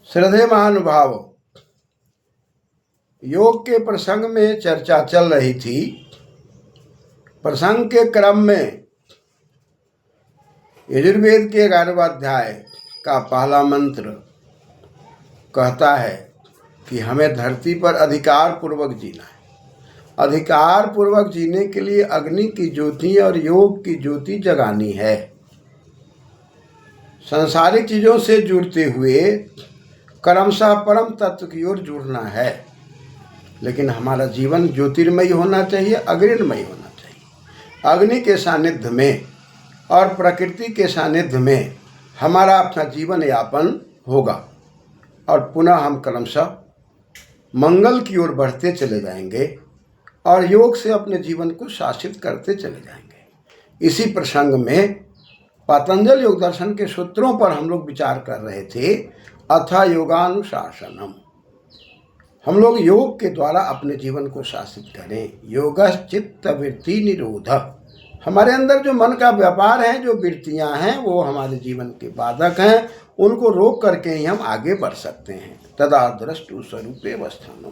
श्रद्धेय महानुभाव, योग के प्रसंग में चर्चा चल रही थी। प्रसंग के क्रम में यजुर्वेद के 11वां अध्याय का पहला मंत्र कहता है कि हमें धरती पर अधिकार पूर्वक जीना है। अधिकार पूर्वक जीने के लिए अग्नि की ज्योति और योग की ज्योति जगानी है। सांसारिक चीजों से जुड़ते हुए क्रमशः परम तत्व की ओर जुड़ना है। लेकिन हमारा जीवन ज्योतिर्मयी होना चाहिए, अग्निमयी होना चाहिए। अग्नि के सानिध्य में और प्रकृति के सानिध्य में हमारा अपना जीवन यापन होगा और पुनः हम क्रमशः मंगल की ओर बढ़ते चले जाएंगे और योग से अपने जीवन को शासित करते चले जाएंगे। इसी प्रसंग में पतंजलि योग दर्शन के सूत्रों पर हम लोग विचार कर रहे थे। अथा योगानुशासनम, हम लोग योग के द्वारा अपने जीवन को शासित करें। योगश्चित्त वृत्ति निरोध, हमारे अंदर जो मन का व्यापार है, जो वृत्तियां हैं, वो हमारे जीवन के बाधक हैं, उनको रोक करके ही हम आगे बढ़ सकते हैं। तदा द्रष्टु स्वरूपे अवस्थानम,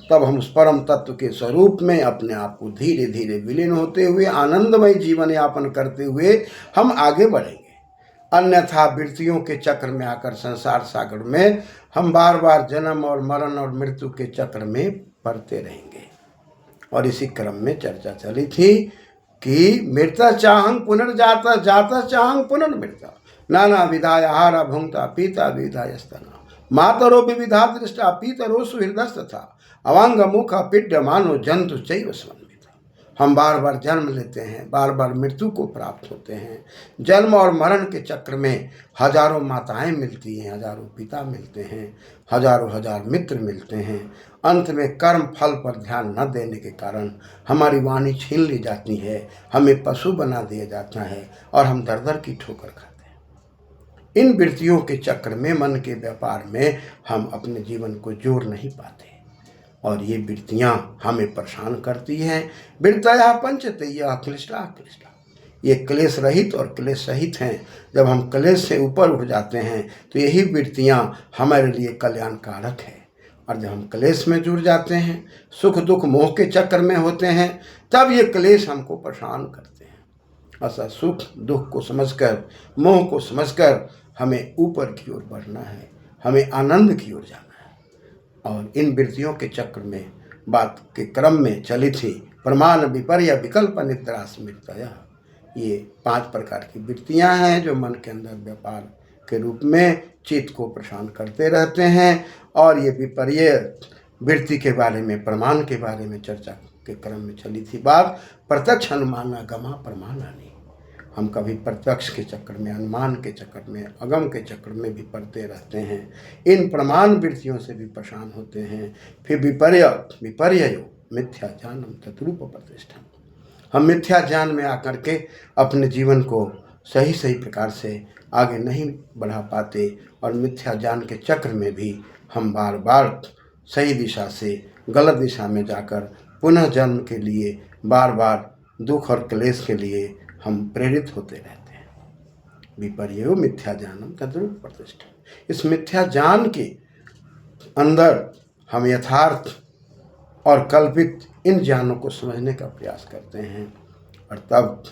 तब हम उस परम तत्व के स्वरूप में अपने आप को धीरे धीरे विलीन होते हुए आनंदमय जीवन यापन करते हुए हम आगे बढ़ेंगे। अन्यथा वृत्तियों के चक्र में आकर संसार सागर में हम बार बार जन्म और मरण और मृत्यु के चक्र में पड़ते रहेंगे। और इसी क्रम में चर्चा चली थी कि मृता चाहंग पुनर्जाता, जाता चाहंग पुनर्मृता, नाना विधाय आहारा भुंक्ता पीता विधाय स्तना, मातरो विविधा दृष्टा पीतरो सुहृदस्त था, अवांग मुख पिड्ड मानो जंतु चैव स्वन्विता। हम बार बार जन्म लेते हैं, बार बार मृत्यु को प्राप्त होते हैं। जन्म और मरण के चक्र में हजारों माताएं मिलती हैं, हजारों पिता मिलते हैं, हजारों हजार मित्र मिलते हैं। अंत में कर्म फल पर ध्यान न देने के कारण हमारी वाणी छीन ली जाती है, हमें पशु बना दिया जाता है और हम दर दर की ठोकर खाते हैं। इन वृत्तियों के चक्र में, मन के व्यापार में हम अपने जीवन को जोड़ नहीं पाते और ये वृत्तियाँ हमें परेशान करती हैं। वृत्तया पंचतया क्लिष्टा क्लिष्टा, ये क्लेश रहित और क्लेश सहित हैं। जब हम क्लेश से ऊपर उठ जाते हैं तो यही वृत्तियाँ हमारे लिए कल्याणकारक है। और जब हम क्लेश में जुड़ जाते हैं, सुख दुख मोह के चक्र में होते हैं, तब ये क्लेश हमको परेशान करते हैं। ऐसा सुख दुख को समझकर, मोह को समझकर हमें ऊपर की ओर बढ़ना है, हमें आनंद की ओर जाना है। और इन वृत्तियों के चक्र में बात के क्रम में चली थी प्रमाण विपर्य विकल्प निद्रा स्मृतया। ये 5 प्रकार की वृत्तियां हैं जो मन के अंदर व्यापार के रूप में चित्त को परेशान करते रहते हैं। और ये विपर्य वृत्ति के बारे में, प्रमाण के बारे में चर्चा के क्रम में चली थी बात। प्रत्यक्ष अनुमान अगमा प्रमाणानि, हम कभी प्रत्यक्ष के चक्कर में, अनुमान के चक्कर में, अगम के चक्कर में भी पड़ते रहते हैं। इन प्रमाण वृत्तियों से भी परेशान होते हैं। फिर विपर्यो मिथ्या ज्ञानम तद्रूप प्रतिष्ठा, हम मिथ्या ज्ञान में आकर के अपने जीवन को सही सही प्रकार से आगे नहीं बढ़ा पाते और मिथ्या ज्ञान के चक्र में भी हम बार बार सही दिशा से गलत दिशा में जाकर पुनः जन्म के लिए बार बार दुख और क्लेश के लिए हम प्रेरित होते रहते हैं। विपर्यो मिथ्या ज्ञानम तद्रूप प्रतिष्ठा, इस मिथ्या ज्ञान के अंदर हम यथार्थ और कल्पित इन ज्ञानों को समझने का प्रयास करते हैं। और तब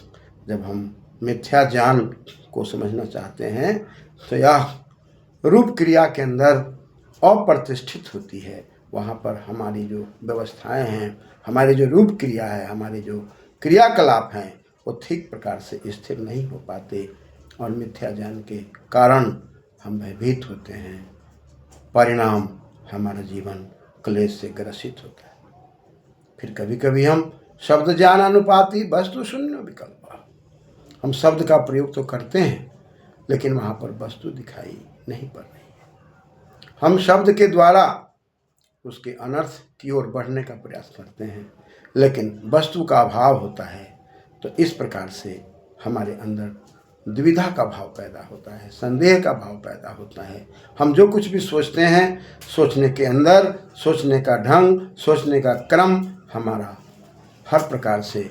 जब हम मिथ्या ज्ञान को समझना चाहते हैं तो यह रूप क्रिया के अंदर अप्रतिष्ठित होती है। वहाँ पर हमारी जो व्यवस्थाएं हैं, हमारी जो रूप क्रिया है, हमारे जो क्रियाकलाप हैं, वो ठीक प्रकार से स्थिर नहीं हो पाते और मिथ्या ज्ञान के कारण हम भयभीत होते हैं। परिणाम हमारा जीवन क्लेश से ग्रसित होता है। फिर कभी कभी हम शब्द ज्ञान अनुपाति वस्तु शून्य विकल्प, हम शब्द का प्रयोग तो करते हैं लेकिन वहाँ पर वस्तु दिखाई नहीं पड़ रही है। हम शब्द के द्वारा उसके अनर्थ की ओर बढ़ने का प्रयास करते हैं लेकिन वस्तु का अभाव होता है। तो इस प्रकार से हमारे अंदर द्विधा का भाव पैदा होता है, संदेह का भाव पैदा होता है। हम जो कुछ भी सोचते हैं, सोचने के अंदर, सोचने का ढंग, सोचने का क्रम हमारा हर प्रकार से,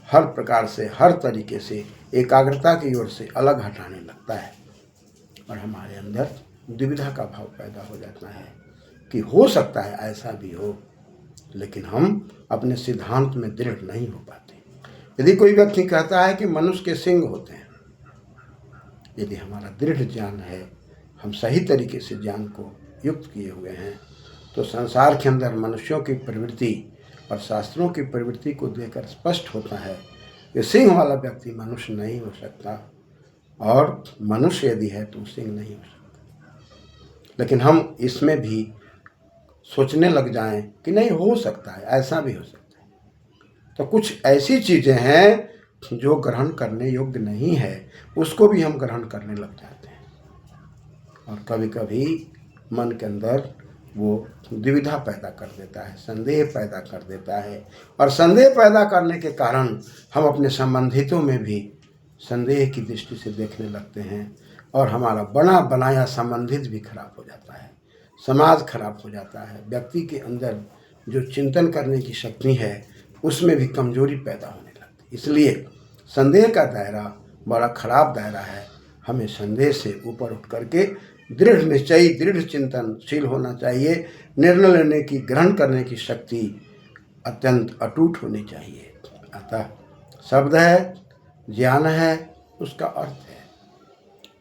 हर तरीके से एकाग्रता की ओर से अलग हटाने लगता है और हमारे अंदर दुविधा का भाव पैदा हो जाता है कि हो सकता है ऐसा भी हो, लेकिन हम अपने सिद्धांत में दृढ़ नहीं हो पाते। यदि कोई व्यक्ति कहता है कि मनुष्य के सिंग होते हैं, यदि हमारा दृढ़ ज्ञान है, हम सही तरीके से ज्ञान को युक्त किए हुए हैं, तो संसार के अंदर मनुष्यों की प्रवृत्ति और शास्त्रों की प्रवृत्ति को देखकर स्पष्ट होता है कि सिंह वाला व्यक्ति मनुष्य नहीं हो सकता, और मनुष्य यदि है तो सिंह नहीं हो सकता। लेकिन हम इसमें भी सोचने लग जाएं कि नहीं, हो सकता है, ऐसा भी हो सकता है। तो कुछ ऐसी चीज़ें हैं जो ग्रहण करने योग्य नहीं है, उसको भी हम ग्रहण करने लग जाते हैं, और कभी कभी मन के अंदर वो दुविधा पैदा कर देता है, संदेह पैदा कर देता है, और संदेह पैदा करने के कारण हम अपने संबंधितों में भी संदेह की दृष्टि से देखने लगते हैं, और हमारा बना बनाया संबंधित भी खराब हो जाता है, समाज खराब हो जाता है। व्यक्ति के अंदर जो चिंतन करने की शक्ति है उसमें भी कमजोरी पैदा होने लगती है। इसलिए संदेह का दायरा बड़ा खराब दायरा है। हमें संदेह से ऊपर उठ करके दृढ़ निश्चयी, दृढ़ चिंतनशील होना चाहिए। निर्णय लेने की, ग्रहण करने की शक्ति अत्यंत अटूट होनी चाहिए। अतः शब्द है, ज्ञान है, उसका अर्थ है।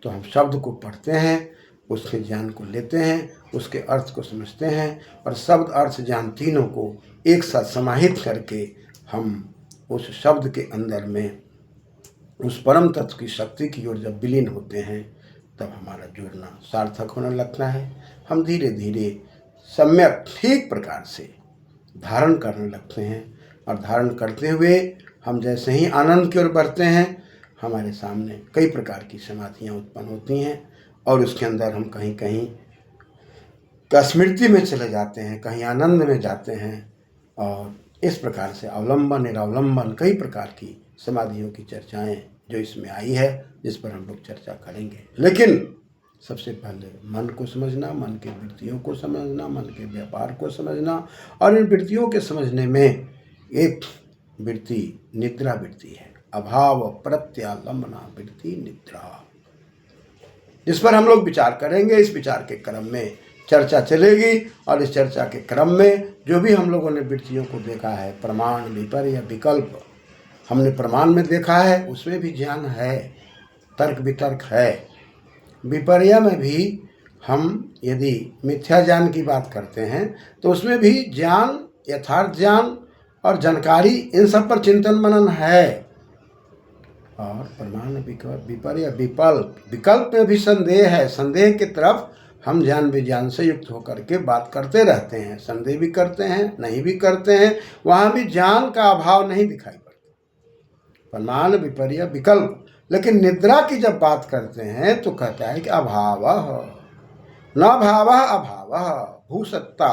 तो हम शब्द को पढ़ते हैं, उसके ज्ञान को लेते हैं, उसके अर्थ को समझते हैं, और शब्द, अर्थ, ज्ञान तीनों को एक साथ समाहित करके हम उस शब्द के अंदर में उस परम तत्व की शक्ति की ओर जब विलीन होते हैं, तब हमारा जुड़ना सार्थक होने लगता है। हम धीरे धीरे सम्यक ठीक प्रकार से धारण करने लगते हैं, और धारण करते हुए हम जैसे ही आनंद की ओर बढ़ते हैं, हमारे सामने कई प्रकार की समाधियाँ उत्पन्न होती हैं, और उसके अंदर हम कहीं कहीं स्मृति में चले जाते हैं, कहीं आनंद में जाते हैं। और इस प्रकार से अवलंबन, निरावलंबन, कई प्रकार की समाधियों की चर्चाएं जो इसमें आई है, जिस पर हम लोग चर्चा करेंगे। लेकिन सबसे पहले मन को समझना, मन की वृत्तियों को समझना, मन के व्यापार को समझना, और इन वृत्तियों के समझने में एक वृत्ति निद्रा वृत्ति है। अभाव प्रत्यालंबना वृत्ति निद्रा, जिस पर हम लोग विचार करेंगे। इस विचार के क्रम में चर्चा चलेगी, और इस चर्चा के क्रम में जो भी हम लोगों ने वृत्तियों को देखा है, प्रमाण, विपर्य, विकल्प, हमने प्रमाण में देखा है, उसमें भी ज्ञान है, तर्क वितर्क है। विपर्य में भी हम यदि मिथ्या ज्ञान की बात करते हैं तो उसमें भी ज्ञान, यथार्थ ज्ञान और जानकारी, इन सब पर चिंतन मनन है। और प्रमाण, विपर्य, विकल्प में भी संदेह है। संदेह की तरफ हम ज्ञान विज्ञान से युक्त होकर के बात करते रहते हैं, संदेह भी करते हैं, नहीं भी करते हैं, वहाँ भी ज्ञान का अभाव नहीं दिखाई पड़ता। प्रमाण, विपर्य, विकल्प। लेकिन निद्रा की जब बात करते हैं तो कहता है कि अभावः न भावः अभावः भूसत्ता,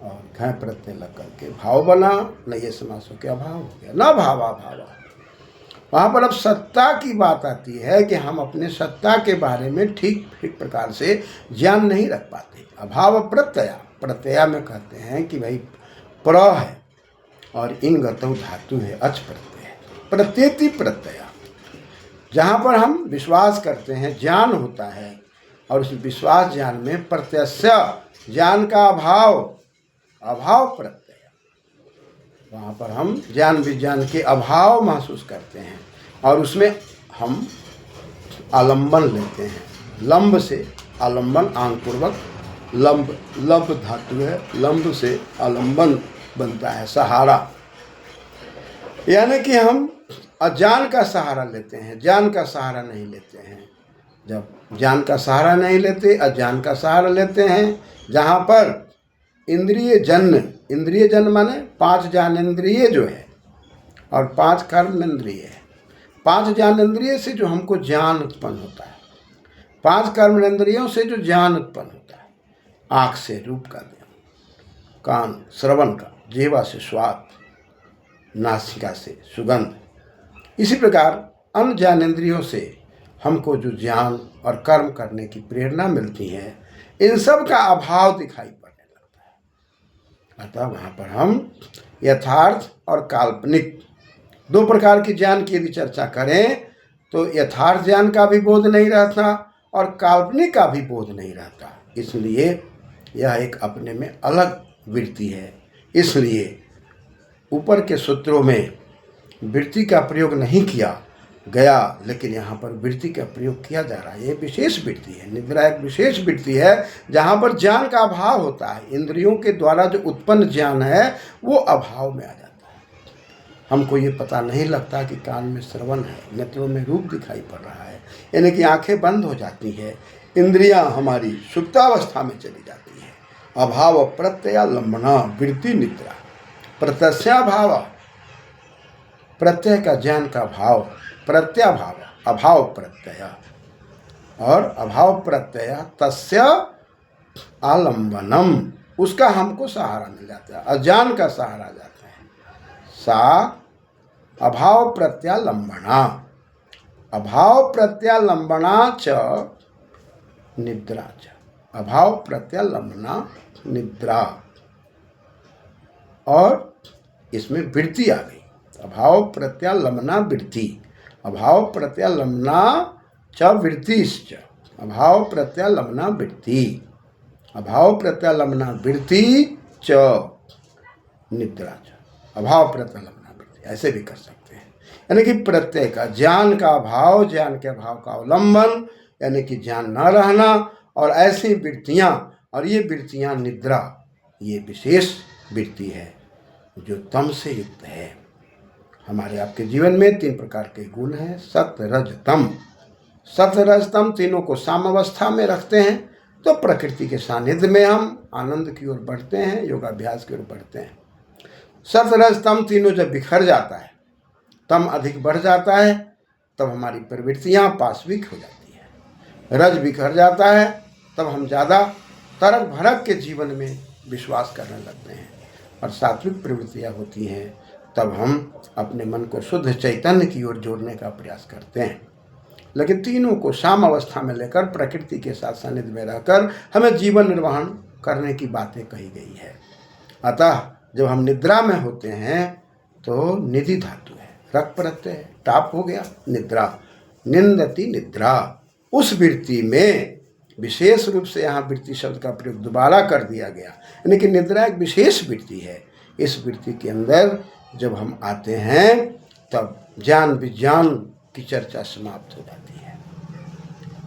और घय प्रत्यय लग करके भाव बना, न ये समास हो के अभाव हो गया, न भावा भावा। वहाँ पर अब सत्ता की बात आती है कि हम अपने सत्ता के बारे में ठीक प्रकार से ज्ञान नहीं रख पाते। अभाव प्रत्यया, प्रत्यया में कहते हैं कि भाई प्र है और इन गतौ धातु है, अच प्रत्यय, प्रत्येति प्रत्यया। जहाँ पर हम विश्वास करते हैं, ज्ञान होता है, और उस विश्वास ज्ञान में प्रत्यक्ष ज्ञान का अभाव, अभाव प्रत्यय, वहाँ पर हम ज्ञान विज्ञान के अभाव महसूस करते हैं, और उसमें हम आलंबन लेते हैं। लंब से आलंबन, आंगपूर्वक, लंब, लंब धातु है, लंब से आलंबन बनता है, सहारा। यानी कि हम अज्ञान का सहारा लेते हैं, ज्ञान का सहारा नहीं लेते हैं। जब ज्ञान का सहारा नहीं लेते, अज्ञान का सहारा लेते हैं, जहाँ पर इंद्रिय जन्य माने 5 ज्ञानेंद्रिय जो है और 5 कर्मेंद्रिय है। 5 ज्ञानेंद्रिय से जो हमको ज्ञान उत्पन्न होता है, 5 कर्मेंद्रियों से जो ज्ञान उत्पन्न होता है, आँख से रूप का ज्ञान, कान श्रवण का, जीवा से स्वाद, नासिका से सुगंध, इसी प्रकार अन्य ज्ञानेंद्रियों से हमको जो ज्ञान और कर्म करने की प्रेरणा मिलती है, इन सब का अभाव दिखाई पड़ने लगता है। अतः वहाँ पर हम यथार्थ और काल्पनिक 2 प्रकार के ज्ञान की यदि चर्चा करें तो यथार्थ ज्ञान का भी बोध नहीं रहता, और काल्पनिक का भी बोध नहीं रहता। इसलिए यह एक अपने में अलग वृत्ति है। इसलिए ऊपर के सूत्रों में वृत्ति का प्रयोग नहीं किया गया, लेकिन यहाँ पर वृत्ति का प्रयोग किया जा रहा है। ये विशेष वृत्ति है। निद्रा एक विशेष वृत्ति है जहाँ पर ज्ञान का अभाव होता है। इंद्रियों के द्वारा जो उत्पन्न ज्ञान है वो अभाव में आ जाता है। हमको ये पता नहीं लगता कि कान में श्रवण है, नेत्रों में रूप दिखाई पड़ रहा है, यानी कि आंखें बंद हो जाती है, इंद्रियां हमारी सुप्तावस्था में चली जाती है। अभाव प्रत्यय लंबना वृत्ति निद्रा। प्रत्यक्षाभाव, प्रत्यय का ज्ञान का भाव, प्रत्याभाव, अभाव प्रत्यय, और अभाव प्रत्यय तस्य आलंबनम, उसका हमको सहारा मिल जाता है, अज्ञान का सहारा जाता है। सा अभाव प्रत्यालंबना, अभाव प्रत्यालंबना च निद्रा च, अभाव प्रत्यालंबना निद्रा, और इसमें वृत्ति आ गई। अभाव प्रत्यालंबना वृत्ति, अभाव प्रत्यालंबना च वृत्तिश्च, अभाव प्रत्यालंबना वृत्ति, अभाव प्रत्यालंबना वृत्ति च निद्रा च, अभाव प्रत्यालंबना वृत्ति, ऐसे भी कर सकते हैं। यानी कि प्रत्यय का ज्ञान का अभाव, ज्ञान के अभाव का अवलंबन, यानी कि ज्ञान न रहना, और ऐसी वृत्तियाँ, और ये वृत्तियाँ निद्रा, ये विशेष वृत्ति है जो तम से युक्त है। हमारे आपके जीवन में 3 प्रकार के गुण हैं, सत रज तम। सत रज तम तीनों को सामावस्था में रखते हैं तो प्रकृति के सानिध्य में हम आनंद की ओर बढ़ते हैं, योगाभ्यास की ओर बढ़ते हैं। सत रज तम तीनों जब बिखर जाता है, तम अधिक बढ़ जाता है, तब हमारी प्रवृत्तियाँ पाशविक हो जाती है। रज बिखर जाता है तब हम ज़्यादा तरक भरक के जीवन में विश्वास करने लगते हैं, और सात्विक प्रवृत्तियाँ होती हैं तब हम अपने मन को शुद्ध चैतन्य की ओर जोड़ने का प्रयास करते हैं। लेकिन तीनों को साम अवस्था में लेकर प्रकृति के साथ सानिध्य में रहकर हमें जीवन निर्वहन करने की बातें कही गई है। अतः जब हम निद्रा में होते हैं तो निधि धातु है, रक प्रत्यय, टाप हो गया, निद्रा, निंदति निद्रा। उस वृत्ति में विशेष रूप से यहाँ वृत्ति शब्द का प्रयोग दोबारा कर दिया गया, यानी कि निद्रा एक विशेष वृत्ति है। इस वृत्ति के अंदर जब हम आते हैं तब ज्ञान विज्ञान की चर्चा समाप्त हो जाती है,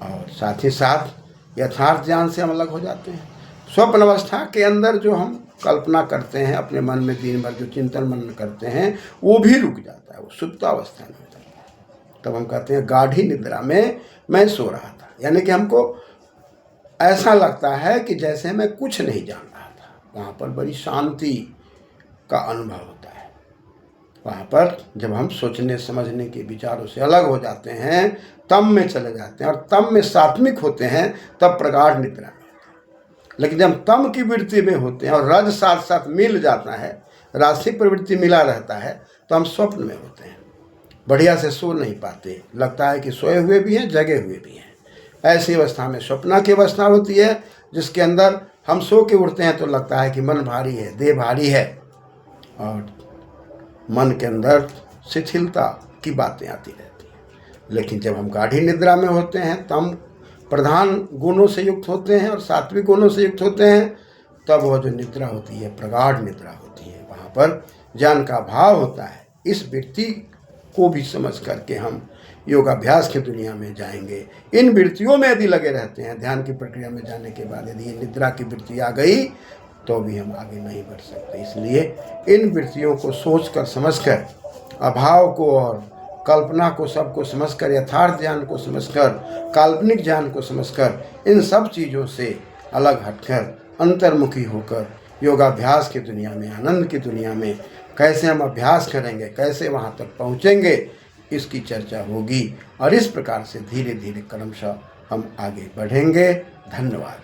और साथ ही साथ यथार्थ ज्ञान से हम अलग हो जाते हैं। स्वप्न अवस्था के अंदर जो हम कल्पना करते हैं, अपने मन में दिन भर जो चिंतन मनन करते हैं, वो भी रुक जाता है, वो सुप्तावस्था में हो जाता है। तब हम कहते हैं गाढ़ी निद्रा में मैं सो रहा था, यानी कि हमको ऐसा लगता है कि जैसे मैं कुछ नहीं जान रहा था। वहाँ पर बड़ी शांति का अनुभव होता है। वहाँ पर जब हम सोचने समझने के विचारों से अलग हो जाते हैं, तम में चले जाते हैं, और तम में सात्विक होते हैं, तब प्रगाढ़ निद्रा में होते हैं। लेकिन जब तम की वृत्ति में होते हैं और रज साथ साथ मिल जाता है, राशि प्रवृत्ति मिला रहता है, तो हम स्वप्न में होते हैं, बढ़िया से सो नहीं पाते, लगता है कि सोए हुए भी हैं, जगे हुए भी हैं। ऐसी अवस्था में स्वप्ना की अवस्था होती है, जिसके अंदर हम सो के उठते हैं तो लगता है कि मन भारी है, देह भारी है, और मन के अंदर शिथिलता की बातें आती रहती हैं। लेकिन जब हम गाढ़ी निद्रा में होते हैं, तम प्रधान गुणों से युक्त होते हैं और सात्विक गुणों से युक्त होते हैं, तब वह जो निद्रा होती है प्रगाढ़ निद्रा होती है। वहाँ पर ज्ञान का भाव होता है। इस वृत्ति को भी समझ करके हम योगाभ्यास की दुनिया में जाएंगे। इन वृत्तियों में यदि लगे रहते हैं, ध्यान की प्रक्रिया में जाने के बाद यदि ये निद्रा की वृत्ति आ गई तो भी हम आगे नहीं बढ़ सकते। इसलिए इन वृत्तियों को सोचकर समझकर, अभाव को और कल्पना को सबको समझकर, यथार्थ ज्ञान को समझकर, काल्पनिक ज्ञान को समझकर, इन सब चीज़ों से अलग हटकर अंतर्मुखी होकर योगाभ्यास की दुनिया में, आनंद की दुनिया में कैसे हम अभ्यास करेंगे, कैसे वहाँ तक पहुँचेंगे, इसकी चर्चा होगी। और इस प्रकार से धीरे धीरे क्रमशः हम आगे बढ़ेंगे। धन्यवाद।